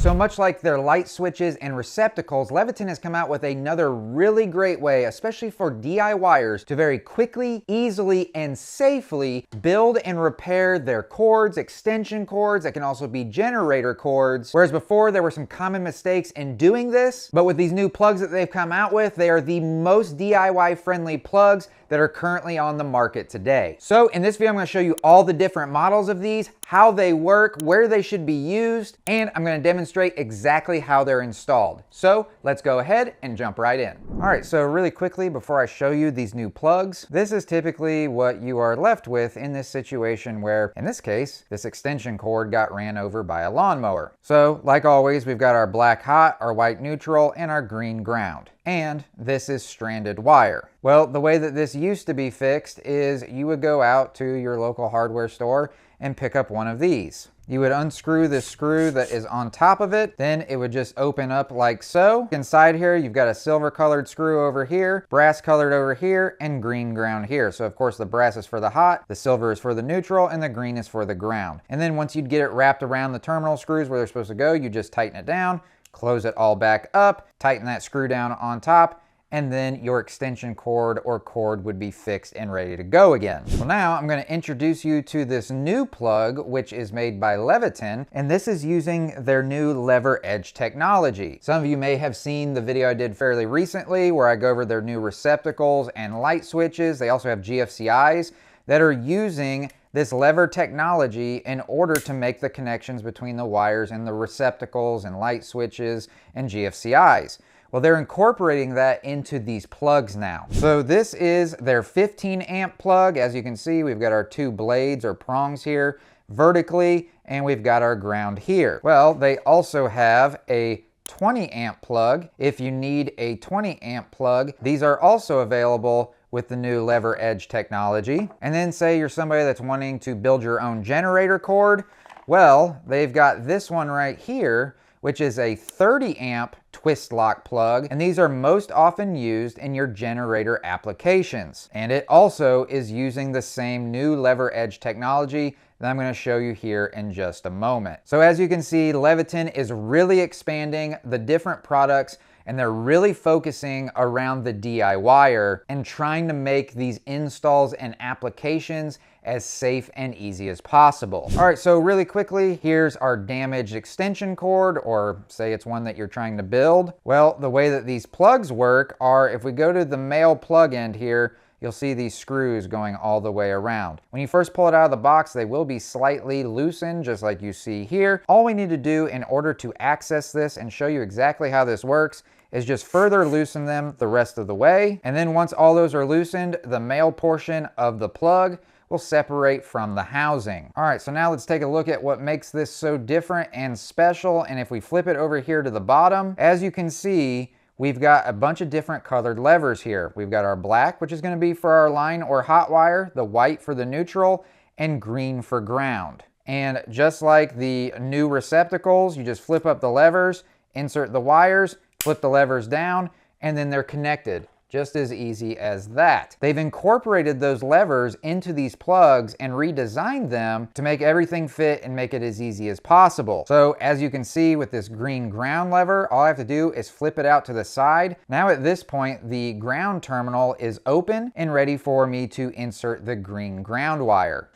So much like their light switches and receptacles, Leviton has come out with another really great way, especially for DIYers, to very quickly, easily, and safely build and repair their cords, extension cords that can also be generator cords. Whereas before there were some common mistakes in doing this, but with these new plugs that they've come out with, they are the most DIY friendly plugs that are currently on the market today. So in this video, I'm going to show you all the different models of these, how they work, where they should be used, and I'm going to demonstrate exactly how they're installed. So let's go ahead and jump right in. All right, so really quickly before I show you these new plugs, this is typically what you are left with in this situation where, in this case, this extension cord got ran over by a lawnmower. So like always, we've got our black hot, our white neutral, and our green ground. And this is stranded wire. Well, the way that this used to be fixed is you would go out to your local hardware store and pick up one of these. You would unscrew this screw that is on top of it, then it would just open up like so. Inside here, you've got a silver colored screw over here, brass colored over here, and green ground here. So of course the brass is for the hot, the silver is for the neutral, and the green is for the ground. And then once you'd get it wrapped around the terminal screws where they're supposed to go, you just tighten it down, close it all back up, tighten that screw down on top, and then your extension cord or cord would be fixed and ready to go again. Well, now I'm going to introduce you to this new plug, which is made by Leviton, and this is using their new lever edge technology. Some of you may have seen the video I did fairly recently where I go over their new receptacles and light switches. They also have GFCIs that are using this lever technology in order to make the connections between the wires and the receptacles and light switches and GFCIs. Well, they're incorporating that into these plugs now. So this is their 15 amp plug. As you can see, we've got our two blades or prongs here vertically, and we've got our ground here. Well, they also have a 20 amp plug. If you need a 20 amp plug, these are also available with the new lever edge technology. And then say you're somebody that's wanting to build your own generator cord. Well, they've got this one right here, which is a 30 amp twist lock plug, and these are most often used in your generator applications. And it also is using the same new lever edge technology that I'm going to show you here in just a moment. So as you can see, Leviton is really expanding the different products, and they're really focusing around the DIYer and trying to make these installs and applications as safe and easy as possible. All right, so really quickly, here's our damaged extension cord, or say it's one that you're trying to build. Well, the way that these plugs work are, if we go to the male plug end here, you'll see these screws going all the way around. When you first pull it out of the box, they will be slightly loosened, just like you see here. All we need to do in order to access this and show you exactly how this works is just further loosen them the rest of the way. And then once all those are loosened, the male portion of the plug will separate from the housing. All right, so now let's take a look at what makes this so different and special. And if we flip it over here to the bottom, as you can see, we've got a bunch of different colored levers here. We've got our black, which is going to be for our line or hot wire, the white for the neutral, and green for ground. And just like the new receptacles, you just flip up the levers, insert the wires, flip the levers down, and then they're connected. Just as easy as that. They've incorporated those levers into these plugs and redesigned them to make everything fit and make it as easy as possible. So as you can see with this green ground lever, all I have to do is flip it out to the side. Now at this point, the ground terminal is open and ready for me to insert the green ground wire.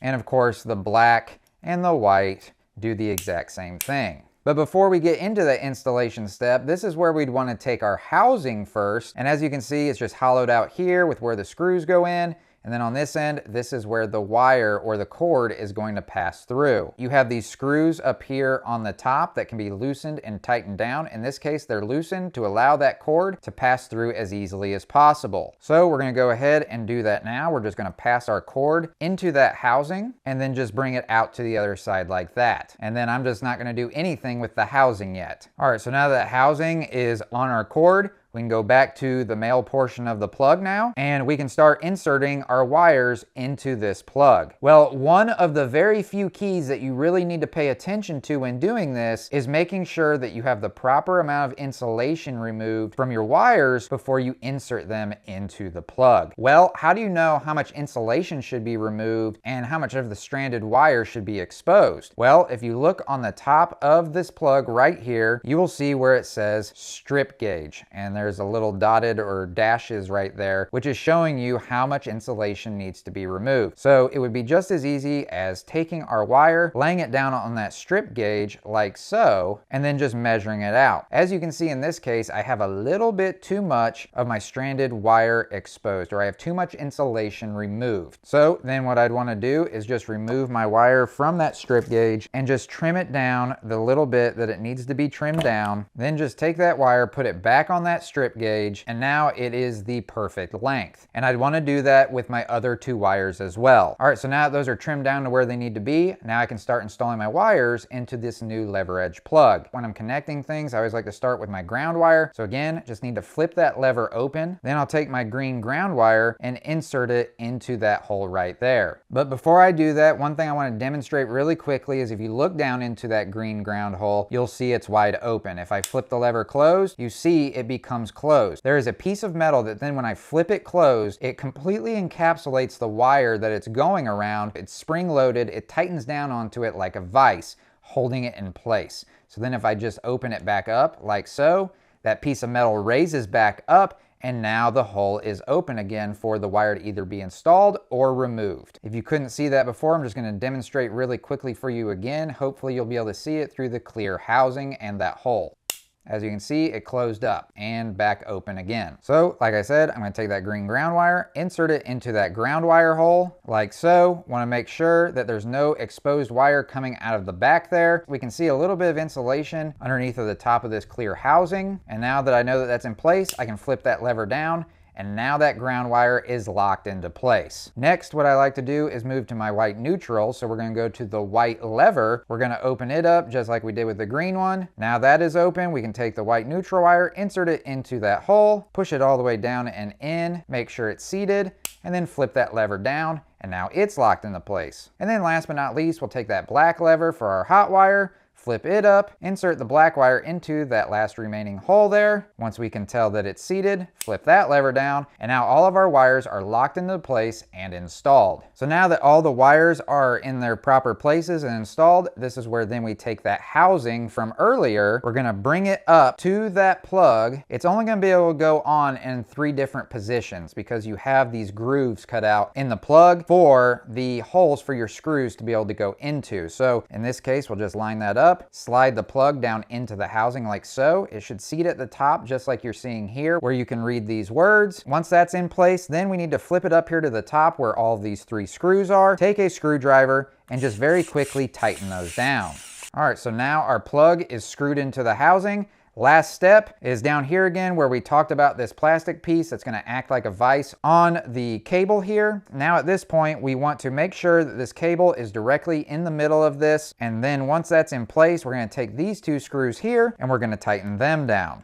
And of course, the black and the white do the exact same thing. But before we get into the installation step, this is where we'd want to take our housing first. And as you can see, it's just hollowed out here with where the screws go in. And then on this end, this is where the wire or the cord is going to pass through. You have these screws up here on the top that can be loosened and tightened down. In this case, they're loosened to allow that cord to pass through as easily as possible. So we're going to go ahead and do that now. We're just going to pass our cord into that housing and then just bring it out to the other side like that. And then I'm just not going to do anything with the housing yet. All right, so now that housing is on our cord, We can go back to the male portion of the plug now, and we can start inserting our wires into this plug. Well, one of the very few keys that you really need to pay attention to when doing this is making sure that you have the proper amount of insulation removed from your wires before you insert them into the plug. Well, how do you know how much insulation should be removed and how much of the stranded wire should be exposed? Well, if you look on the top of this plug right here, you will see where it says strip gauge, and there's a little dotted or dashes right there, which is showing you how much insulation needs to be removed. So it would be just as easy as taking our wire, laying it down on that strip gauge like so, and then just measuring it out. As you can see in this case, I have a little bit too much of my stranded wire exposed, or I have too much insulation removed. So then what I'd want to do is just remove my wire from that strip gauge and just trim it down the little bit that it needs to be trimmed down. Then just take that wire, put it back on that strip gauge, and now it is the perfect length. And I'd want to do that with my other two wires as well. All right, so now that those are trimmed down to where they need to be, now I can start installing my wires into this new lever edge plug. When I'm connecting things, I always like to start with my ground wire. So again, just need to flip that lever open. Then I'll take my green ground wire and insert it into that hole right there. But before I do that, one thing I want to demonstrate really quickly is if you look down into that green ground hole, you'll see it's wide open. If I flip the lever closed, you see it becomes closed. There is a piece of metal that then when I flip it closed, it completely encapsulates the wire that it's going around. It's spring loaded, it tightens down onto it like a vise, holding it in place. So then if I just open it back up like so, that piece of metal raises back up, and now the hole is open again for the wire to either be installed or removed. If you couldn't see that before, I'm just going to demonstrate really quickly for you again. Hopefully you'll be able to see it through the clear housing and that hole. As you can see, it closed up and back open again. So like I said, I'm going to take that green ground wire, insert it into that ground wire hole like so. Want to make sure that there's no exposed wire coming out of the back there. We can see a little bit of insulation underneath of the top of this clear housing. And now that I know that that's in place, I can flip that lever down, and now that ground wire is locked into place. Next, what I like to do is move to my white neutral. So we're going to go to the white lever. We're going to open it up just like we did with the green one. Now that is open, we can take the white neutral wire, insert it into that hole, push it all the way down and in, make sure it's seated, and then flip that lever down, and now it's locked into place. And then last but not least, we'll take that black lever for our hot wire, flip it up, insert the black wire into that last remaining hole there. Once we can tell that it's seated, flip that lever down, and now all of our wires are locked into place and installed. So now that all the wires are in their proper places and installed, this is where then we take that housing from earlier. We're gonna bring it up to that plug. It's only gonna be able to go on in 3 different positions because you have these grooves cut out in the plug for the holes for your screws to be able to go into. So in this case, we'll just line that up, slide the plug down into the housing like so. It should seat at the top just like you're seeing here where you can read these words. Once that's in place, then we need to flip it up here to the top where all these 3 screws are. Take a screwdriver and just very quickly tighten those down. All right, so now our plug is screwed into the housing. Last step is down here again where we talked about this plastic piece that's going to act like a vise on the cable here. Now at this point, we want to make sure that this cable is directly in the middle of this. And then once that's in place, we're going to take these 2 screws here and we're going to tighten them down.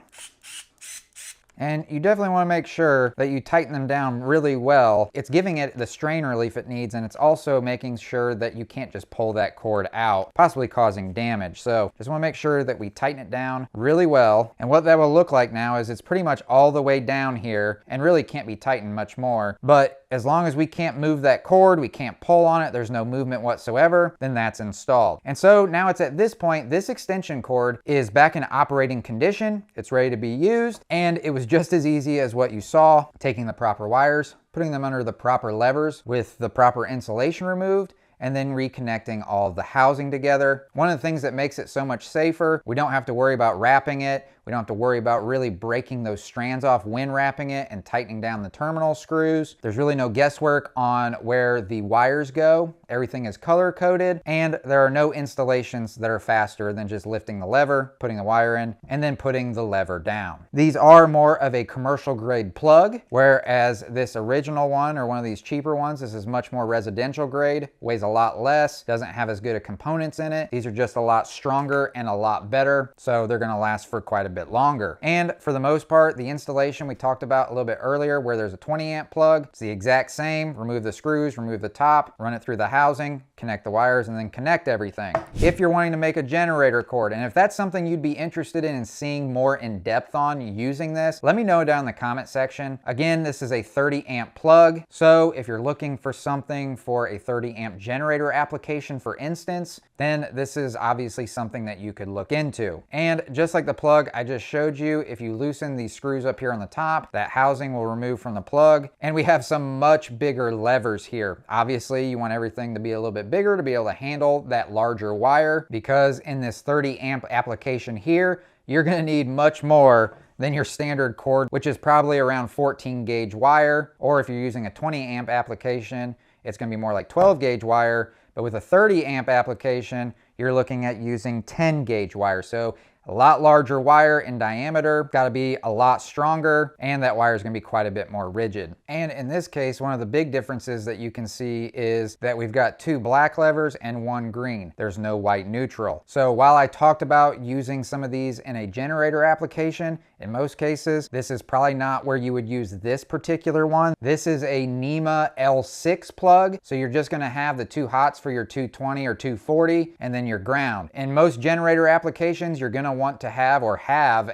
And you definitely want to make sure that you tighten them down really well. It's giving it the strain relief it needs, and it's also making sure that you can't just pull that cord out, possibly causing damage. So just want to make sure that we tighten it down really well. And what that will look like now is it's pretty much all the way down here and really can't be tightened much more. But as long as we can't move that cord, we can't pull on it, there's no movement whatsoever, then that's installed. And so now it's at this point, this extension cord is back in operating condition. It's ready to be used. And it was just as easy as what you saw, taking the proper wires, putting them under the proper levers with the proper insulation removed, and then reconnecting all of the housing together. One of the things that makes it so much safer, we don't have to worry about wrapping it. We don't have to worry about really breaking those strands off when wrapping it and tightening down the terminal screws. There's really no guesswork on where the wires go. Everything is color coded, and there are no installations that are faster than just lifting the lever, putting the wire in, and then putting the lever down. These are more of a commercial grade plug, whereas this original one, or one of these cheaper ones, this is much more residential grade, weighs a lot less, doesn't have as good of components in it. These are just a lot stronger and a lot better, so they're gonna last for quite a bit longer. And for the most part, the installation we talked about a little bit earlier, where there's a 20 amp plug, it's the exact same. Remove the screws, remove the top, run it through the housing, connect the wires, and then connect everything. If you're wanting to make a generator cord, and if that's something you'd be interested in seeing more in depth on using this, let me know down in the comment section. Again, this is a 30 amp plug, so if you're looking for something for a 30 amp generator application, for instance, then this is obviously something that you could look into. And just like the plug I just showed you, if you loosen these screws up here on the top, that housing will remove from the plug, and we have some much bigger levers here. Obviously, you want everything to be a little bit bigger to be able to handle that larger wire, because in this 30 amp application here, you're gonna need much more than your standard cord, which is probably around 14 gauge wire, or if you're using a 20 amp application, it's gonna be more like 12 gauge wire. But with a 30 amp application, you're looking at using 10 gauge wire. So a lot larger wire in diameter, got to be a lot stronger, and that wire is going to be quite a bit more rigid. And in this case, one of the big differences that you can see is that we've got 2 black levers and 1 green. There's no white neutral. So while I talked about using some of these in a generator application, in most cases, this is probably not where you would use this particular one. This is a NEMA L6 plug. So you're just going to have the 2 hots for your 220 or 240, and then your ground. In most generator applications, you're going to want to have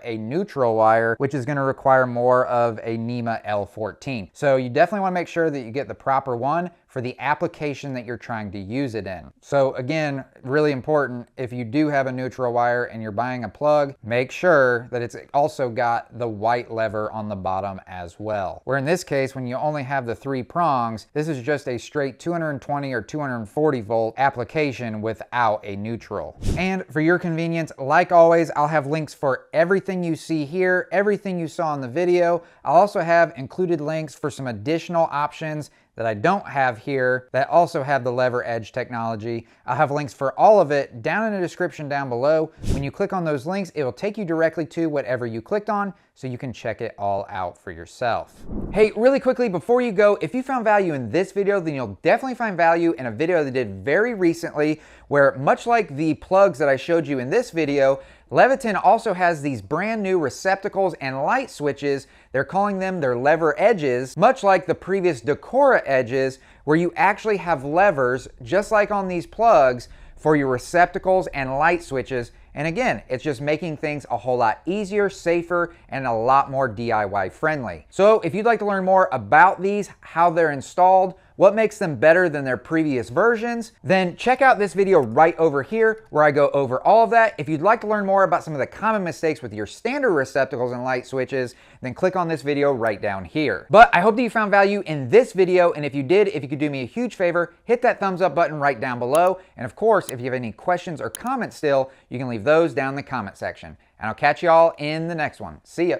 a neutral wire, which is going to require more of a NEMA L14. So you definitely want to make sure that you get the proper one for the application that you're trying to use it in. So again, really important, if you do have a neutral wire and you're buying a plug, make sure that it's also got the white lever on the bottom as well. Where in this case, when you only have the 3 prongs, this is just a straight 220 or 240 volt application without a neutral. And for your convenience, like always, I'll have links for everything you see here, everything you saw in the video. I'll also have included links for some additional options that I don't have here that also have the lever edge technology. I'll have links for all of it down in the description down below. When you click on those links, it will take you directly to whatever you clicked on, so you can check it all out for yourself. Hey, really quickly before you go, if you found value in this video, then you'll definitely find value in a video that I did very recently, where much like the plugs that I showed you in this video, Leviton also has these brand new receptacles and light switches. They're calling them their lever edges, much like the previous Decora edges, where you actually have levers, just like on these plugs, for your receptacles and light switches. And again, it's just making things a whole lot easier, safer, and a lot more DIY friendly. So if you'd like to learn more about these, how they're installed, what makes them better than their previous versions, then check out this video right over here where I go over all of that. If you'd like to learn more about some of the common mistakes with your standard receptacles and light switches, then click on this video right down here. But I hope that you found value in this video, and if you did, if you could do me a huge favor, hit that thumbs up button right down below. And of course, if you have any questions or comments still, you can leave those down in the comment section. And I'll catch y'all in the next one. See ya.